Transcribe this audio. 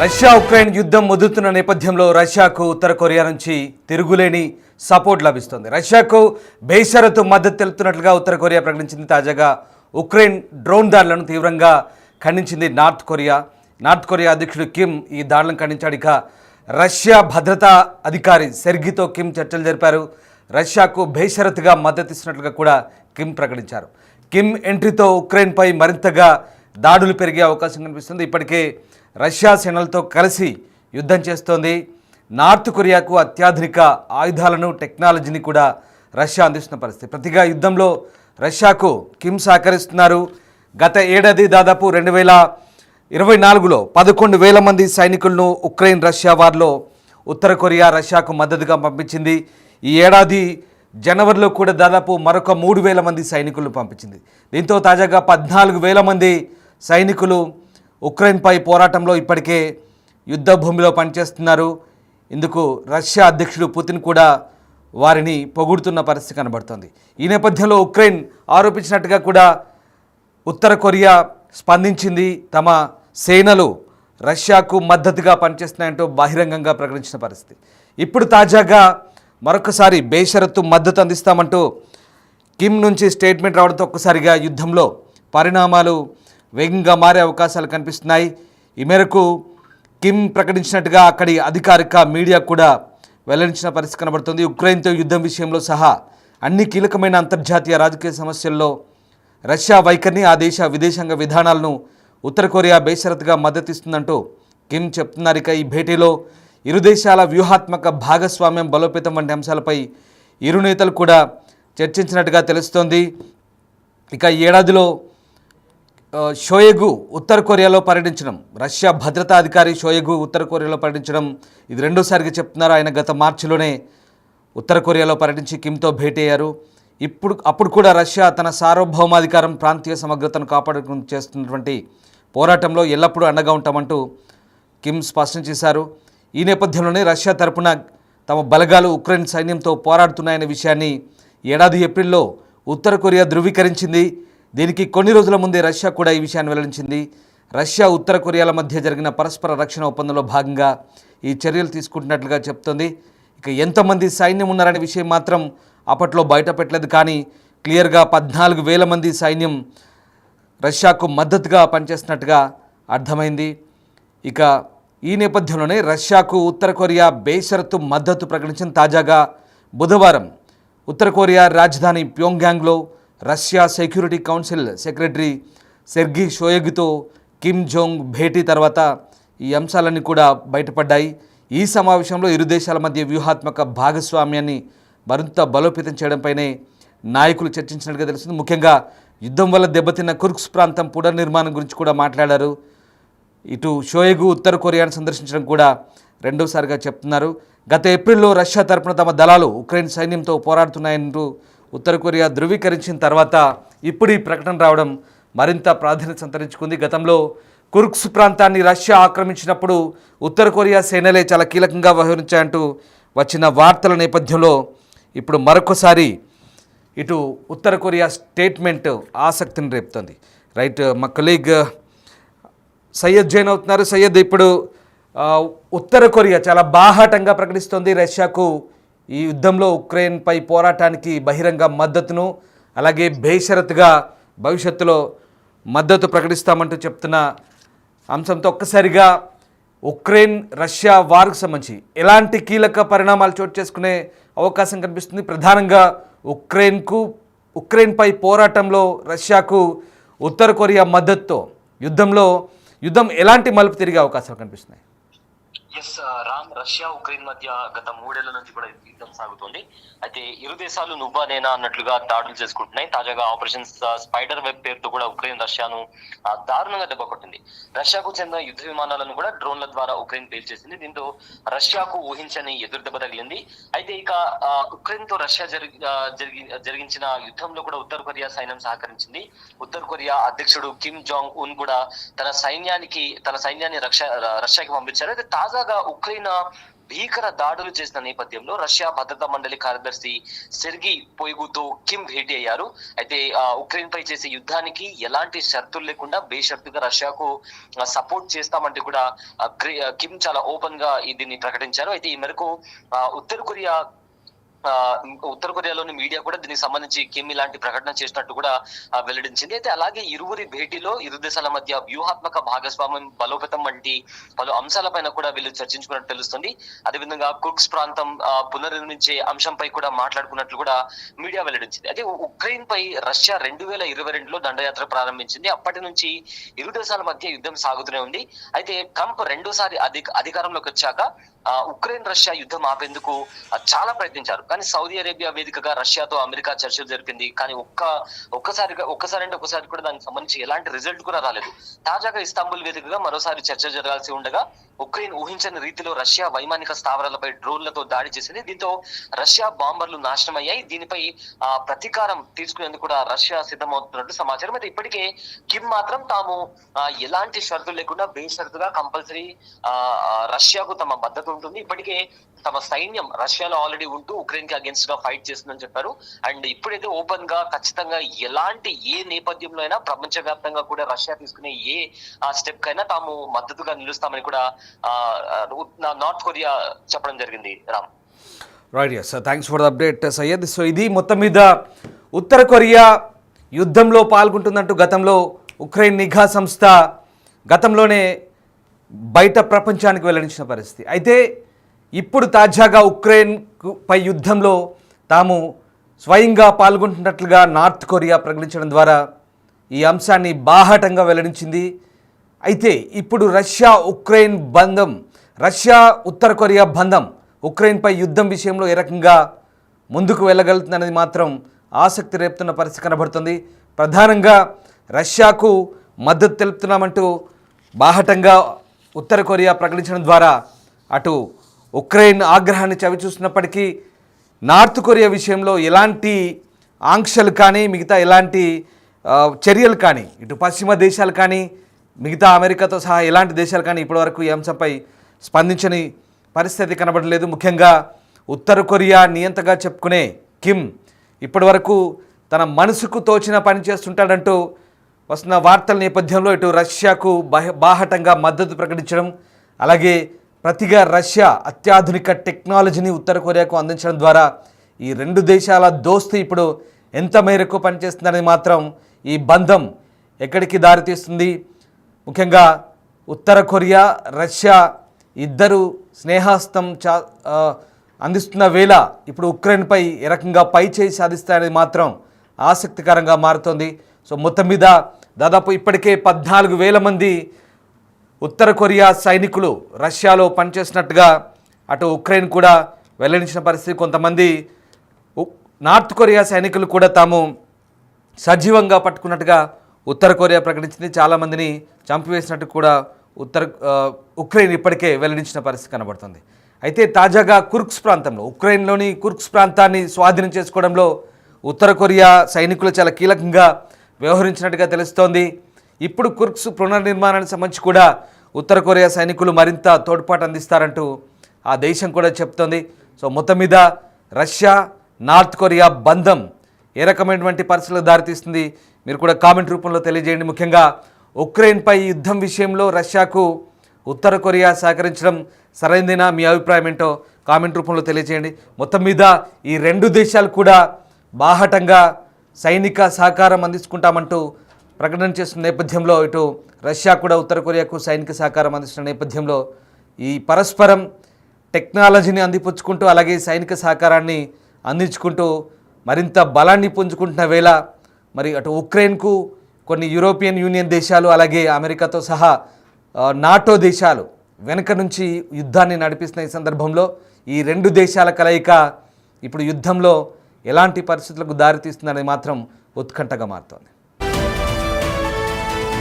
Russia Ukraine యుద్ధం ముదురుతున్న నేపథ్యంలో రష్యాకు ఉత్తర కొరియా నుంచి తిరుగులేని సపోర్ట్ లభిస్తుంది. రష్యాకు బేషరతు మద్దతు తెలుపుతున్నట్లుగా ఉత్తర కొరియా ప్రకటించింది. తాజాగా ఉక్రెయిన్ డ్రోన్ దాడులను తీవ్రంగా ఖండించింది నార్త్ కొరియా. నార్త్ కొరియా అధ్యక్షుడు కిమ్ ఈ దాడులను ఖండించాడు. ఇక రష్యా భద్రతా అధికారి సెర్గీతో కిమ్ చర్చలు జరిపారు. రష్యాకు బేషరతుగా మద్దతు ఇస్తున్నట్లుగా కూడా కిమ్ ప్రకటించారు. కిమ్ ఎంట్రీతో ఉక్రెయిన్పై మరింతగా దాడులు పెరిగే అవకాశం కనిపిస్తుంది. ఇప్పటికే రష్యా సేనలతో కలిసి యుద్ధం చేస్తోంది. నార్త్ కొరియాకు అత్యాధునిక ఆయుధాలను టెక్నాలజీని కూడా రష్యా అందిస్తున్న పరిస్థితి. ప్రతిగా యుద్ధంలో రష్యాకు కిమ్ సహకరిస్తున్నారు. గత ఏడాది దాదాపు 2024లో 11,000 మంది సైనికులను ఉక్రెయిన్ రష్యా వార్లో ఉత్తర కొరియా రష్యాకు మద్దతుగా పంపించింది. ఈ ఏడాది జనవరిలో కూడా దాదాపు మరొక 3,000 మంది సైనికులను పంపించింది. దీంతో తాజాగా 14,000 మంది సైనికులు ఉక్రెయిన్పై పోరాటంలో ఇప్పటికే యుద్ధ భూమిలో పనిచేస్తున్నారు. ఇందుకు రష్యా అధ్యక్షుడు పుతిన్ కూడా వారిని పొగుడుతున్న పరిస్థితి కనబడుతోంది. ఈ నేపథ్యంలో ఉక్రెయిన్ ఆరోపించినట్టుగా కూడా ఉత్తర కొరియా స్పందించింది. తమ సేనలు రష్యాకు మద్దతుగా పనిచేస్తున్నాయంటూ బహిరంగంగా ప్రకటించిన పరిస్థితి. ఇప్పుడు తాజాగా మరొకసారి బేషరతు మద్దతు అందిస్తామంటూ కిమ్ నుంచి స్టేట్మెంట్ రావడంతో ఒక్కసారిగా యుద్ధంలో పరిణామాలు వేగంగా మారే అవకాశాలు కనిపిస్తున్నాయి. ఈ మేరకు కిమ్ ప్రకటించినట్టుగా అక్కడి అధికారిక మీడియా కూడా వెల్లడించిన పరిస్థితి కనబడుతుంది. ఉక్రెయిన్తో యుద్ధం విషయంలో సహా అన్ని కీలకమైన అంతర్జాతీయ రాజకీయ సమస్యల్లో రష్యా వైఖరిని, ఆ దేశ విదేశాంగ విధానాలను ఉత్తర కొరియా బేషరతుగా మద్దతిస్తుందంటూ కిమ్ చెప్తున్నారు. ఇక ఈ భేటీలో ఇరు దేశాల వ్యూహాత్మక భాగస్వామ్యం బలోపేతం వంటి అంశాలపై ఇరు నేతలు కూడా చర్చించినట్టుగా తెలుస్తోంది. ఇక ఈ ఏడాదిలో షోయగు ఉత్తర కొరియాలో పర్యటించడం, రష్యా భద్రతా అధికారి షోయగు ఉత్తర కొరియాలో పర్యటించడం ఇది రెండోసారిగా చెప్తున్నారు. ఆయన గత మార్చిలోనే ఉత్తర కొరియాలో పర్యటించి కిమ్తో భేటీ అయ్యారు. అప్పుడు కూడా రష్యా తన సార్వభౌమాధికారం, ప్రాంతీయ సమగ్రతను కాపాడుకుని చేస్తున్నటువంటి పోరాటంలో ఎల్లప్పుడూ అండగా ఉంటామంటూ కిమ్ స్పష్టం చేశారు. ఈ నేపథ్యంలోనే రష్యా తరపున తమ బలగాలు ఉక్రెయిన్ సైన్యంతో పోరాడుతున్నాయనే విషయాన్ని ఏడాది ఏప్రిల్లో ఉత్తర కొరియా ధృవీకరించింది. దీనికి కొన్ని రోజుల ముందే రష్యా కూడా ఈ విషయాన్ని వెల్లడించింది. రష్యా ఉత్తర కొరియాల మధ్య జరిగిన పరస్పర రక్షణ ఒప్పందంలో భాగంగా ఈ చర్యలు తీసుకుంటున్నట్లుగా చెప్తోంది. ఇక ఎంతమంది సైన్యం ఉన్నారనే విషయం మాత్రం అప్పట్లో బయట పెట్టలేదు. కానీ క్లియర్గా 14,000 మంది సైన్యం రష్యాకు మద్దతుగా పనిచేస్తున్నట్టుగా అర్థమైంది. ఇక ఈ నేపథ్యంలోనే రష్యాకు ఉత్తర కొరియా బేషరతు మద్దతు ప్రకటించిన తాజాగా బుధవారం ఉత్తర కొరియా రాజధాని ప్యోంగ్యాంగ్లో Russia security council secretary Sergei షోయగుతో కిమ్ జోంగ్ భేటీ తర్వాత ఈ అంశాలన్నీ కూడా బయటపడ్డాయి. ఈ సమావేశంలో ఇరు దేశాల మధ్య వ్యూహాత్మక భాగస్వామ్యాన్ని మరింత బలోపేతం చేయడంపైనే నాయకులు చర్చించినట్టుగా తెలుస్తుంది. ముఖ్యంగా యుద్ధం వల్ల దెబ్బతిన్న కుర్స్క్ ప్రాంతం పునర్నిర్మాణం గురించి కూడా మాట్లాడారు. ఇటు షోయగు ఉత్తర కొరియాను సందర్శించడం కూడా రెండోసారిగా చెప్తున్నారు. గత ఏప్రిల్లో రష్యా తరపున తమ దళాలు ఉక్రెయిన్ సైన్యంతో పోరాడుతున్నాయంటూ ఉత్తర కొరియా ధృవీకరించిన తర్వాత ఇప్పుడు ఈ ప్రకటన రావడం మరింత ప్రాధాన్యత సంతరించుకుంది. గతంలో కుర్స్క్ ప్రాంతాన్ని రష్యా ఆక్రమించినప్పుడు ఉత్తర కొరియా సేనలే చాలా కీలకంగా వ్యవహరించాయంటూ వచ్చిన వార్తల నేపథ్యంలో ఇప్పుడు మరొకసారి ఇటు ఉత్తర కొరియా స్టేట్మెంట్ ఆసక్తిని రేపుతోంది. రైట్, మా కొలీగ్ సయ్యద్ జైన్ అవుతున్నారు. సయ్యద్, ఇప్పుడు ఉత్తర కొరియా చాలా బాహాటంగా ప్రకటిస్తోంది రష్యాకు ఈ యుద్ధంలో ఉక్రెయిన్పై పోరాటానికి బహిరంగ మద్దతును, అలాగే బేషరతుగా భవిష్యత్తులో మద్దతు ప్రకటిస్తామంటూ చెప్తున్న అంశంతో ఒక్కసారిగా ఉక్రెయిన్ రష్యా వార్కు సంబంధించి ఎలాంటి కీలక పరిణామాలు చోటు చేసుకునే అవకాశం కనిపిస్తుంది? ప్రధానంగా ఉక్రెయిన్పై పోరాటంలో రష్యాకు ఉత్తర కొరియా మద్దతుతో యుద్ధం ఎలాంటి మలుపు తిరిగే అవకాశాలు కనిపిస్తున్నాయి? రామ్, రష్యా ఉక్రెయిన్ మధ్య గత 3 ఏళ్ల నుంచి కూడా యుద్ధం సాగుతోంది. అయితే ఇరు దేశాలు నువ్వా నేనా అన్నట్లుగా దాడులు చేసుకుంటున్నాయి. తాజాగా ఆపరేషన్ స్పైడర్ వెబ్ పేరుతో కూడా ఉక్రెయిన్ రష్యాను దారుణంగా దెబ్బకొట్టింది. రష్యాకు చెందిన యుద్ధ విమానాలను కూడా డ్రోన్ల ద్వారా ఉక్రెయిన్ పేల్చేసింది. దీంతో రష్యాకు ఊహించని ఎదురు దెబ్బ తగిలింది. అయితే ఇక ఉక్రెయిన్ తో రష్యా జరిగించిన యుద్ధంలో కూడా ఉత్తర కొరియా సైన్యం సహకరించింది. ఉత్తర కొరియా అధ్యక్షుడు కిమ్ జాంగ్ ఉన్ కూడా తన సైన్యాన్ని రష్యాకి పంపించారు. అయితే తాజాగా ఉక్రెయిన్ భీకర దాడులు చేసిన నేపథ్యంలో రష్యా భద్రతా మండలి కార్యదర్శి సెర్గీ పొయిగుతో కిమ్ భేటీ అయ్యారు. అయితే ఉక్రెయిన్ పై చేసే యుద్ధానికి ఎలాంటి షరతులు లేకుండా బేషరతుగా రష్యాకు సపోర్ట్ చేస్తామంటే కూడా కిమ్ చాలా ఓపెన్ గా దీన్ని ప్రకటించారు. అయితే ఈ మేరకు ఉత్తర కొరియాలోని మీడియా కూడా దీనికి సంబంధించి కిమ్ ఇలాంటి ప్రకటన చేసినట్టు కూడా వెల్లడించింది. అయితే అలాగే ఇరువురి భేటీలో ఇరు దేశాల మధ్య వ్యూహాత్మక భాగస్వామ్యం బలోపేతం వంటి పలు అంశాలపైన కూడా వీళ్ళు చర్చించుకున్నట్టు తెలుస్తుంది. అదేవిధంగా కుర్స్క్ ప్రాంతం పునర్నిర్మించే అంశంపై కూడా మాట్లాడుకున్నట్లు కూడా మీడియా వెల్లడించింది. అయితే ఉక్రెయిన్ పై రష్యా 2022లో దండయాత్ర ప్రారంభించింది. అప్పటి నుంచి ఇరు దేశాల మధ్య యుద్ధం సాగుతూనే ఉంది. అయితే ట్రంప్ రెండోసారి అధికారంలోకి వచ్చాక ఉక్రెయిన్ రష్యా యుద్ధం ఆపేందుకు చాలా ప్రయత్నించారు. కానీ సౌదీ అరేబియా వేదికగా రష్యాతో అమెరికా చర్చలు జరిపింది. కానీ ఒక్కసారి కూడా దానికి సంబంధించి ఎలాంటి రిజల్ట్ కూడా రాలేదు. తాజాగా ఇస్తాంబుల్ వేదికగా మరోసారి చర్చ జరగాల్సి ఉండగా ఉక్రెయిన్ ఊహించని రీతిలో రష్యా వైమానిక స్థావరాలపై డ్రోన్లతో దాడి చేసింది. దీంతో రష్యా బాంబర్లు నాశనమయ్యాయి. దీనిపై ప్రతీకారం తీసుకునేందుకు కూడా రష్యా సిద్ధమవుతున్నట్టు సమాచారం. అయితే ఇప్పటికే కిమ్ మాత్రం తాము ఎలాంటి షరతులు లేకుండా బేషరతుగా కంపల్సరీ రష్యాకు తమ మద్దతు ఉంటుంది. ఇప్పటికే తమ సైన్యం రష్యాలో ఆల్రెడీ ఉంటూ ఉక్రెయిన్ కి అగేన్స్ట్ గా ఫైట్ చేస్తుందని చెప్పారు. అండ్ ఇప్పుడైతే ఓపెన్ గా ఖచ్చితంగా ఎలాంటి ఏ నేపథ్యంలో అయినా ప్రపంచవ్యాప్తంగా కూడా రష్యా తీసుకునే ఏ స్టెప్ కైనా తాము మద్దతుగా నిలుస్తామని కూడా నార్త్ కొరియా చెప్పడం జరిగింది. Ram. Right, yes, thanks for the update Syed. So ఇది మొత్తం మీద ఉత్తర కొరియా యుద్ధంలో పాల్గొంటున్నట్టు గతంలో ఉక్రెయిన్ నిఘా సంస్థ గతంలోనే బయట ప్రపంచానికి వెల్లడించిన పరిస్థితి. అయితే ఇప్పుడు తాజాగా ఉక్రెయిన్ పై యుద్ధంలో తాము స్వయంగా పాల్గొంటున్నట్లుగా నార్త్ కొరియా ప్రకటించడం ద్వారా ఈ అంశాన్ని బాహాటంగా వెల్లడించింది. అయితే ఇప్పుడు రష్యా ఉత్తర కొరియా బంధం ఉక్రెయిన్పై యుద్ధం విషయంలో ఏ రకంగా ముందుకు వెళ్ళగలుగుతుందనేది మాత్రం ఆసక్తి రేపుతున్న పరిస్థితి కనబడుతుంది. ప్రధానంగా రష్యాకు మద్దతు తెలుపుతున్నామంటూ బాహటంగా ఉత్తర కొరియా ప్రకటించడం ద్వారా అటు ఉక్రెయిన్ ఆగ్రహాన్ని చవిచూస్తున్నప్పటికీ నార్త్ కొరియా విషయంలో ఎలాంటి ఆంక్షలు కానీ మిగతా ఎలాంటి చర్యలు కానీ ఇటు పశ్చిమ దేశాలు కానీ మిగతా అమెరికాతో సహా ఎలాంటి దేశాలు కానీ ఇప్పటివరకు ఈ అంశంపై స్పందించని పరిస్థితి కనబడలేదు. ముఖ్యంగా ఉత్తర కొరియా నియంతగా చెప్పుకునే కిమ్ ఇప్పటివరకు తన మనసుకు తోచిన పని చేస్తుంటాడంటూ వస్తున్న వార్తల నేపథ్యంలో ఇటు రష్యాకు బాహటంగా మద్దతు ప్రకటించడం, అలాగే ప్రతిగా రష్యా అత్యాధునిక టెక్నాలజీని ఉత్తర కొరియాకు అందించడం ద్వారా ఈ రెండు దేశాల దోస్తీ ఇప్పుడు ఎంత మేరకు పనిచేస్తుందని మాత్రం ఈ బంధం ఎక్కడికి దారితీస్తుంది. ముఖ్యంగా ఉత్తర కొరియా రష్యా ఇద్దరు స్నేహాస్తం అందిస్తున్న వేళ ఇప్పుడు ఉక్రెయిన్పై ఏ రకంగా పై చేయి సాధిస్తాయనేది మాత్రం ఆసక్తికరంగా మారుతోంది. సో మొత్తం మీద దాదాపు ఇప్పటికే 14,000 మంది ఉత్తర కొరియా సైనికులు రష్యాలో పనిచేసినట్టుగా అటు ఉక్రెయిన్ కూడా వెల్లడించిన పరిస్థితి. కొంతమంది నార్త్ కొరియా సైనికులు కూడా తాము సజీవంగా పట్టుకున్నట్టుగా ఉత్తర కొరియా ప్రకటించింది. చాలామందిని చంపివేసినట్టు కూడా ఉక్రెయిన్ ఇప్పటికే వెల్లడించిన పరిస్థితి కనబడుతుంది. అయితే తాజాగా కుర్స్క్ ప్రాంతంలో ఉక్రెయిన్లోని కుర్స్క్ ప్రాంతాన్ని స్వాధీనం చేసుకోవడంలో ఉత్తర కొరియా సైనికులు చాలా కీలకంగా వ్యవహరించినట్టుగా తెలుస్తోంది. ఇప్పుడు కుర్స్క్ పునర్నిర్మాణానికి సంబంధించి కూడా ఉత్తర కొరియా సైనికులు మరింత తోడ్పాటు అందిస్తారంటూ ఆ దేశం కూడా చెప్తోంది. సో మొత్తం మీద రష్యా నార్త్ కొరియా బంధం ఏ రకమైనటువంటి పరిస్థితులకు దారితీస్తుంది మీరు కూడా కామెంట్ రూపంలో తెలియజేయండి. ముఖ్యంగా ఉక్రెయిన్పై యుద్ధం విషయంలో రష్యాకు ఉత్తర కొరియా సహకరించడం సరైనదేనా, మీ అభిప్రాయం ఏంటో కామెంట్ రూపంలో తెలియజేయండి. మొత్తం మీద ఈ రెండు దేశాలు కూడా బాహటంగా సైనిక సహకారం అందించుకుంటామంటూ ప్రకటన చేస్తున్న నేపథ్యంలో ఇటు రష్యా కూడా ఉత్తర కొరియాకు సైనిక సహకారం అందిస్తున్న నేపథ్యంలో ఈ పరస్పరం టెక్నాలజీని అందిపుచ్చుకుంటూ అలాగే సైనిక సహకారాన్ని అందించుకుంటూ మరింత బలాన్ని పుంజుకుంటున్న వేళ మరి అటు ఉక్రెయిన్కు కొన్ని యూరోపియన్ యూనియన్ దేశాలు అలాగే అమెరికాతో సహా నాటో దేశాలు వెనుక నుంచి యుద్ధాన్ని నడిపిస్తున్న ఈ సందర్భంలో ఈ రెండు దేశాల కలయిక ఇప్పుడు యుద్ధంలో ఎలాంటి పరిస్థితులకు దారితీస్తుందనేది మాత్రం ఉత్కంఠగా మారుతోంది.